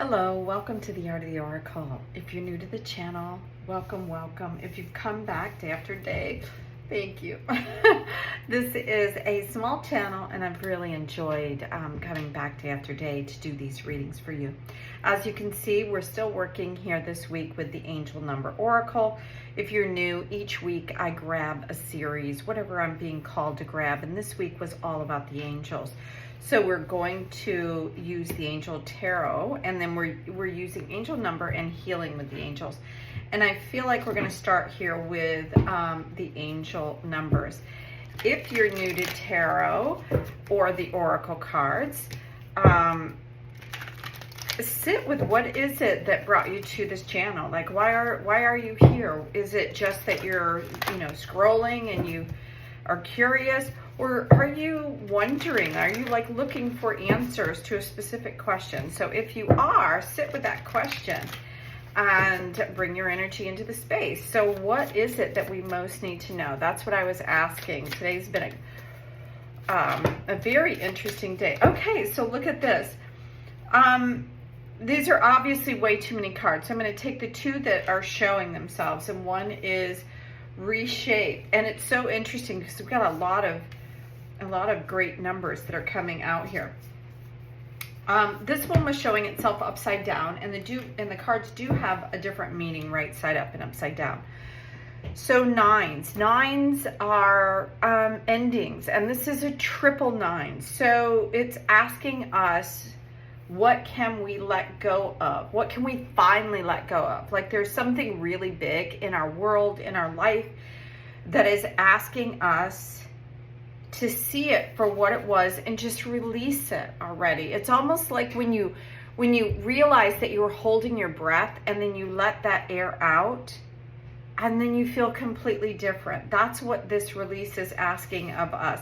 Hello, welcome to the Art of the Oracle. If you're new to the channel, welcome, welcome. If you've come back day after day, thank you. This is a small channel and I've really enjoyed coming back day after day to do these readings for you. As you can see, we're still working here this week with the Angel Number Oracle. If you're new, each week I grab a series, whatever I'm being called to grab, and this week was all about the angels. So we're going to use the Angel Tarot, and then we're using Angel Number and Healing with the Angels. And I feel like we're going to start here with the Angel Numbers. If you're new to Tarot or the Oracle cards, sit with what is it that brought you to this channel? Like, why are you here? Is it just that you're, scrolling and you are curious? Or are you wondering, are you like looking for answers to a specific question? So if you are, sit with that question and bring your energy into the space. So what is it that we most need to know? That's what I was asking. Today's been a very interesting day. Okay, so look at this. These are obviously way too many cards. So I'm going to take the two that are showing themselves, and one is reshape. And it's so interesting because we've got a lot of great numbers that are coming out here. This one was showing itself upside down, and the cards do have a different meaning, right side up and upside down. So nines are endings, and this is a triple nine. So it's asking us, what can we let go of? What can we finally let go of? Like, there's something really big in our world, in our life, that is asking us to see it for what it was and just release it already. It's almost like when you realize that you were holding your breath and then you let that air out and then you feel completely different. That's what this release is asking of us.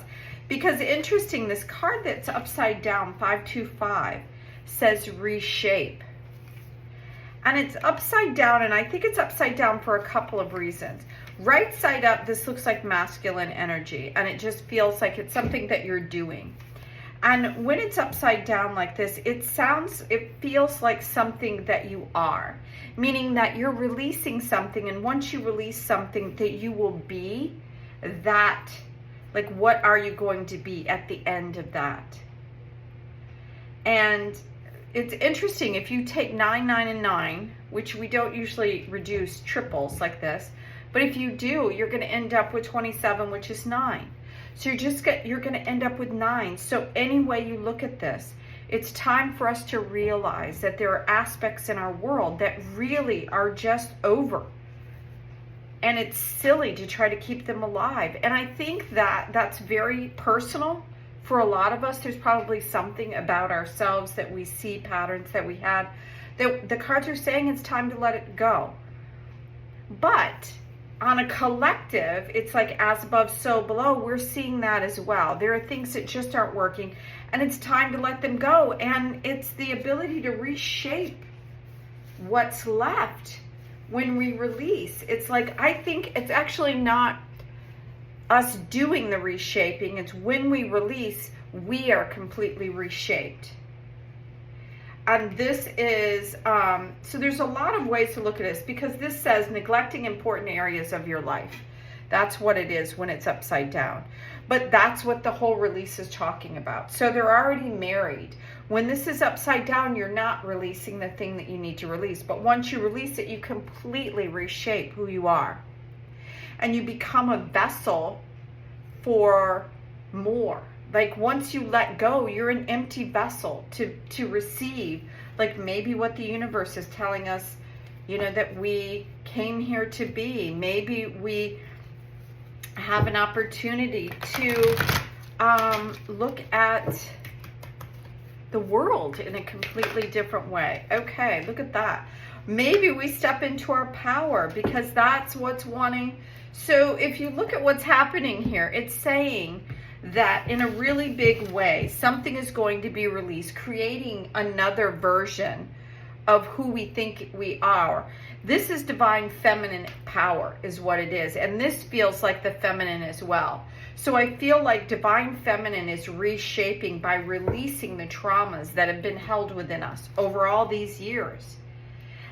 Because interesting, this card that's upside down, 525, says reshape. And it's upside down, and I think it's upside down for a couple of reasons. Right side up, this looks like masculine energy, and it just feels like it's something that you're doing. And when it's upside down like this, it feels like something that you are, meaning that you're releasing something, and once you release something, that you will be that. Like, what are you going to be at the end of that? And it's interesting, if you take 9, 9, and 9, which we don't usually reduce triples like this, but if you do, you're going to end up with 27, which is 9. So you're going to end up with 9. So any way you look at this, it's time for us to realize that there are aspects in our world that really are just over. And it's silly to try to keep them alive. And I think that that's very personal. For a lot of us, there's probably something about ourselves that we see, patterns that we had, that the cards are saying it's time to let it go. But on a collective, it's like as above, so below. We're seeing that as well. There are things that just aren't working, and it's time to let them go. And it's the ability to reshape what's left when we release. It's like, I think it's actually not us doing the reshaping. It's when we release, we are completely reshaped. And this is, so there's a lot of ways to look at this, because this says neglecting important areas of your life. That's what it is when it's upside down. But that's what the whole release is talking about. So they're already married. When this is upside down, you're not releasing the thing that you need to release. But once you release it, you completely reshape who you are. And you become a vessel for more. Like, once you let go, you're an empty vessel to receive, like, maybe what the universe is telling us, that we came here to be. Maybe we have an opportunity to look at the world in a completely different way. Okay, look at that. Maybe we step into our power, because that's what's wanting. So if you look at what's happening here, it's saying that in a really big way, something is going to be released, creating another version of who we think we are. This is divine feminine power is what it is. And this feels like the feminine as well. So I feel like divine feminine is reshaping by releasing the traumas that have been held within us over all these years.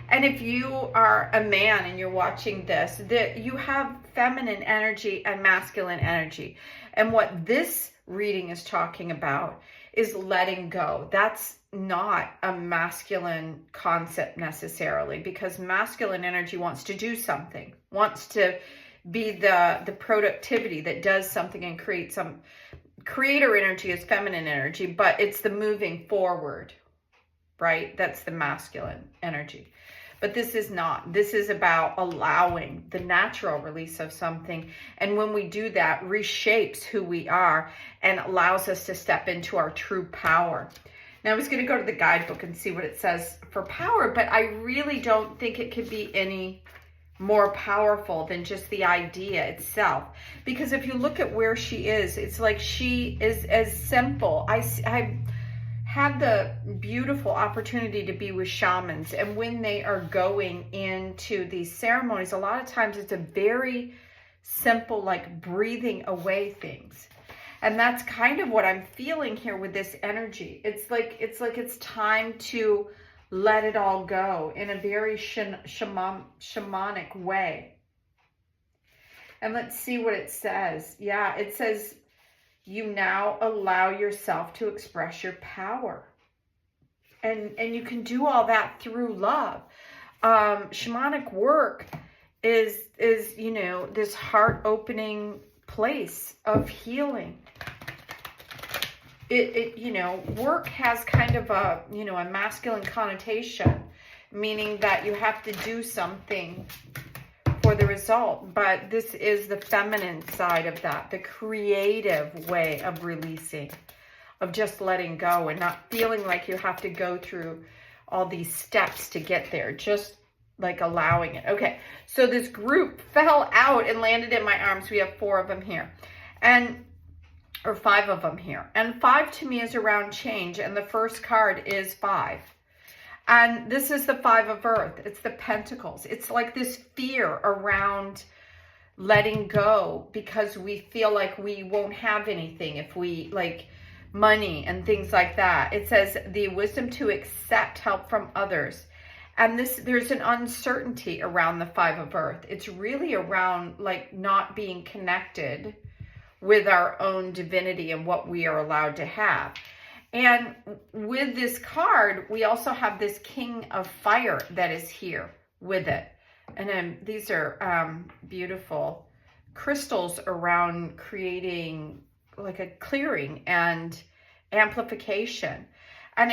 And if you are a man and you're watching this, that you have feminine energy and masculine energy. And what this reading is talking about is letting go. That's not a masculine concept necessarily, because masculine energy wants to do something, wants to be the productivity that does something and create some. Creator energy is feminine energy, but it's the moving forward, right? That's the masculine energy. But this is not. This is about allowing the natural release of something. And when we do that, reshapes who we are and allows us to step into our true power. Now, I was going to go to the guidebook and see what it says for power, but I really don't think it could be any more powerful than just the idea itself. Because if you look at where she is, it's like she is as simple. I had the beautiful opportunity to be with shamans, and when they are going into these ceremonies, a lot of times it's a very simple, like breathing away things. And that's kind of what I'm feeling here with this energy. It's like it's time to let it all go in a very shamanic way. And let's see what it says. Yeah, it says, you now allow yourself to express your power. And you can do all that through love. Shamanic work is, you know, this heart-opening place of healing. You know, work has kind of a, you know, a masculine connotation, meaning that you have to do something for the result. But this is the feminine side of that, the creative way of releasing, of just letting go and not feeling like you have to go through all these steps to get there, just like allowing it. Okay, so this group fell out and landed in my arms. We have 4 of them here, or 5 of them here. And 5 to me is around change, and the first card is 5. And this is the 5 of Earth. It's the Pentacles. It's like this fear around letting go, because we feel like we won't have anything if we, like, money and things like that. It says the wisdom to accept help from others. And there's an uncertainty around the 5 of Earth. It's really around, like, not being connected with our own divinity and what we are allowed to have. And with this card, we also have this King of Fire that is here with it. And then these are beautiful crystals around creating like a clearing and amplification. And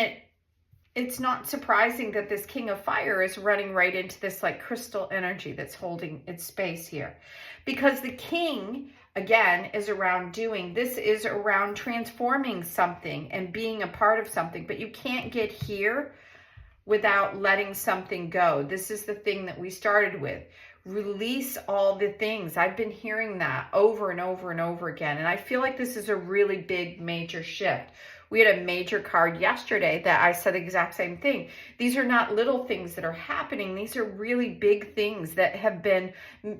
it's not surprising that this King of Fire is running right into this like crystal energy that's holding its space here. Because the King, again, is around doing. This is around transforming something and being a part of something. But you can't get here without letting something go. This is the thing that we started with. Release all the things. I've been hearing that over and over and over again. And I feel like this is a really big, major shift. We had a major card yesterday that I said the exact same thing. These are not little things that are happening. These are really big things that have been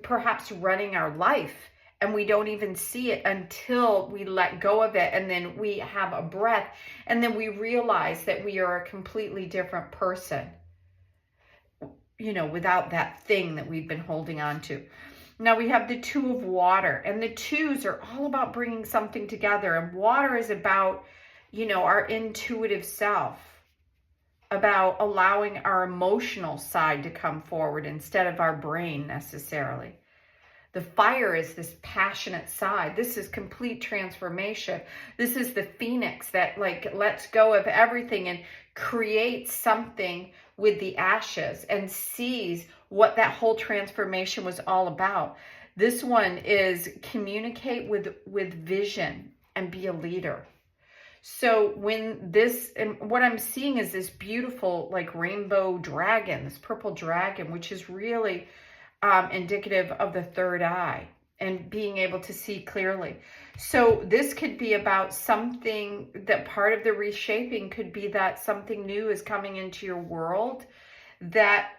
perhaps running our life. And we don't even see it until we let go of it. And then we have a breath. And then we realize that we are a completely different person, you know, without that thing that we've been holding on to. Now we have the 2 of water. And the 2s are all about bringing something together. And water is about, you know, our intuitive self, about allowing our emotional side to come forward instead of our brain necessarily. The fire is this passionate side. This is complete transformation. This is the phoenix that like lets go of everything and creates something with the ashes and sees what that whole transformation was all about. This one is communicate with vision and be a leader. So when this, and what I'm seeing is this beautiful like rainbow dragon, this purple dragon, which is really indicative of the 3rd eye and being able to see clearly. So this could be about something that part of the reshaping could be that something new is coming into your world that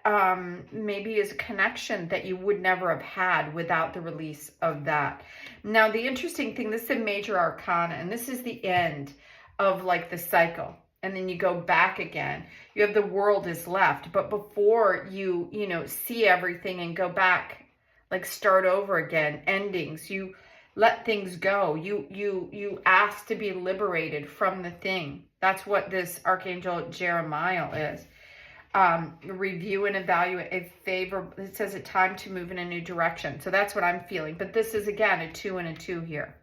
maybe is a connection that you would never have had without the release of that. Now, the interesting thing, this is a major arcana, and this is the end of like the cycle. And then you go back again. You have the world is left. But before you see everything and go back, like start over again, endings, you let things go. You ask to be liberated from the thing. That's what this Archangel Jeremiah is. Review and evaluate a favor. It says a time to move in a new direction. So that's what I'm feeling. But this is, again, a 2 and a 2 here.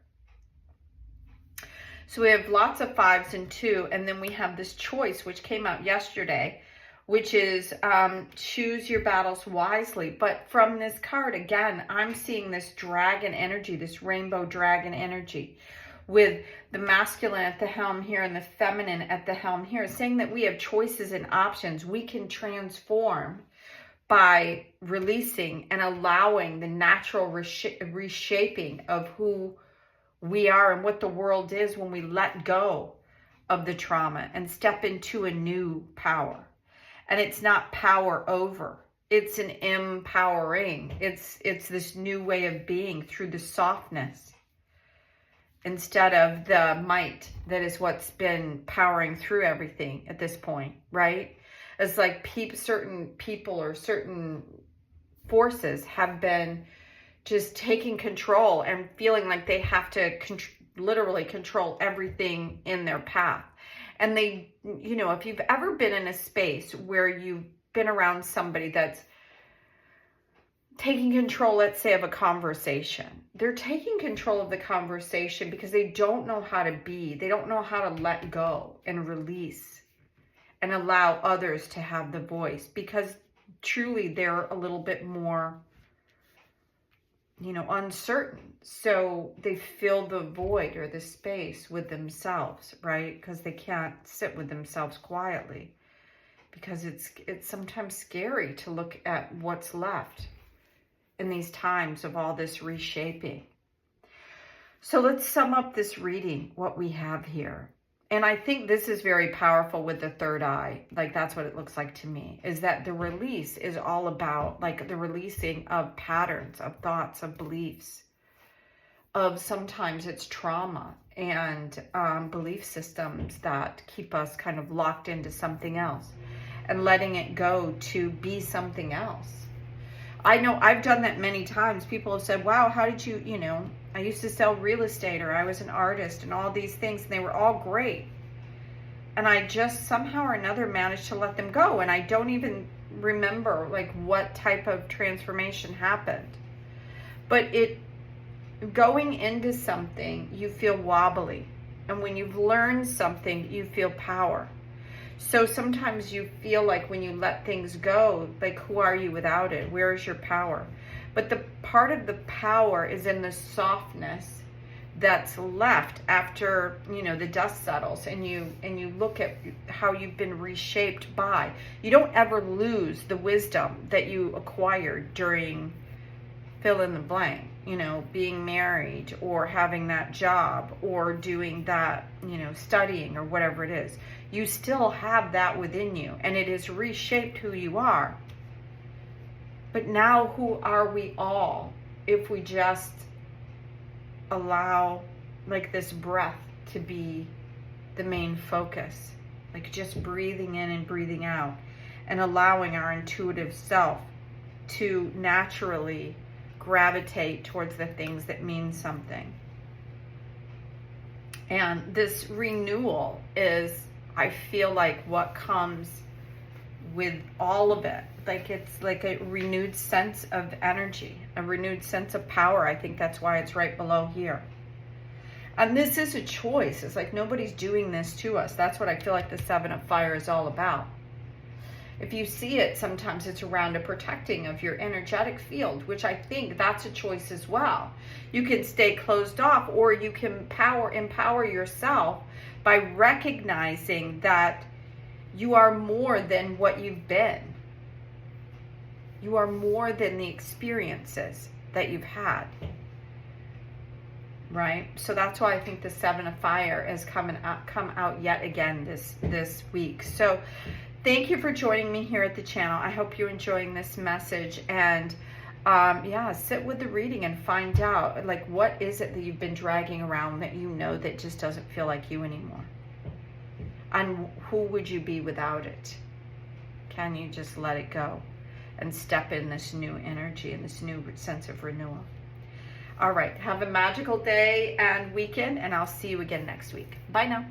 So we have lots of 5s and 2. And then we have this choice, which came out yesterday, which is choose your battles wisely. But from this card, again, I'm seeing this dragon energy, this rainbow dragon energy, with the masculine at the helm here and the feminine at the helm here, saying that we have choices and options. We can transform by releasing and allowing the natural reshaping of who we are and what the world is when we let go of the trauma and step into a new power. And it's not power over. It's an empowering. It's this new way of being through the softness, instead of the might that is what's been powering through everything at this point, right? It's like certain people or certain forces have been just taking control and feeling like they have to literally control everything in their path. And they, if you've ever been in a space where you've been around somebody that's taking control, let's say, of a conversation. They're taking control of the conversation because they don't know how to be. They don't know how to let go and release and allow others to have the voice, because truly they're a little bit more, uncertain. So they fill the void or the space with themselves, right? Because they can't sit with themselves quietly, because it's sometimes scary to look at what's left in these times of all this reshaping. So let's sum up this reading, what we have here. And I think this is very powerful with the third eye. Like, that's what it looks like to me, is that the release is all about like the releasing of patterns, of thoughts, of beliefs, of sometimes it's trauma and belief systems that keep us kind of locked into something else, and letting it go to be something else. I know I've done that many times. People have said, wow, how did you, I used to sell real estate, or I was an artist and all these things, and they were all great. And I just somehow or another managed to let them go. And I don't even remember like what type of transformation happened. But going into something, you feel wobbly. And when you've learned something, you feel power. So sometimes you feel like when you let things go, like, who are you without it? Where is your power? But the part of the power is in the softness that's left after, the dust settles, and you look at how you've been reshaped by. You don't ever lose the wisdom that you acquired during fill in the blank, being married or having that job or doing that, studying or whatever it is. You still have that within you, and it has reshaped who you are. But now, who are we all if we just allow like this breath to be the main focus, like just breathing in and breathing out, and allowing our intuitive self to naturally gravitate towards the things that mean something. And this renewal is, I feel like, what comes with all of it. Like, it's like a renewed sense of energy, a renewed sense of power. I think that's why it's right below here. And this is a choice. It's like nobody's doing this to us. That's what I feel like the Seven of Fire is all about. If you see it, sometimes it's around a protecting of your energetic field, which I think that's a choice as well. You can stay closed off, or you can empower yourself by recognizing that you are more than what you've been. You are more than the experiences that you've had. Right? So that's why I think the Seven of Fire has come out yet again this week. So Thank you for joining me here at the channel. I hope you're enjoying this message. And yeah, sit with the reading and find out, like, what is it that you've been dragging around that you know that just doesn't feel like you anymore? And who would you be without it? Can you just let it go and step in this new energy and this new sense of renewal? All right, have a magical day and weekend, and I'll see you again next week. Bye now.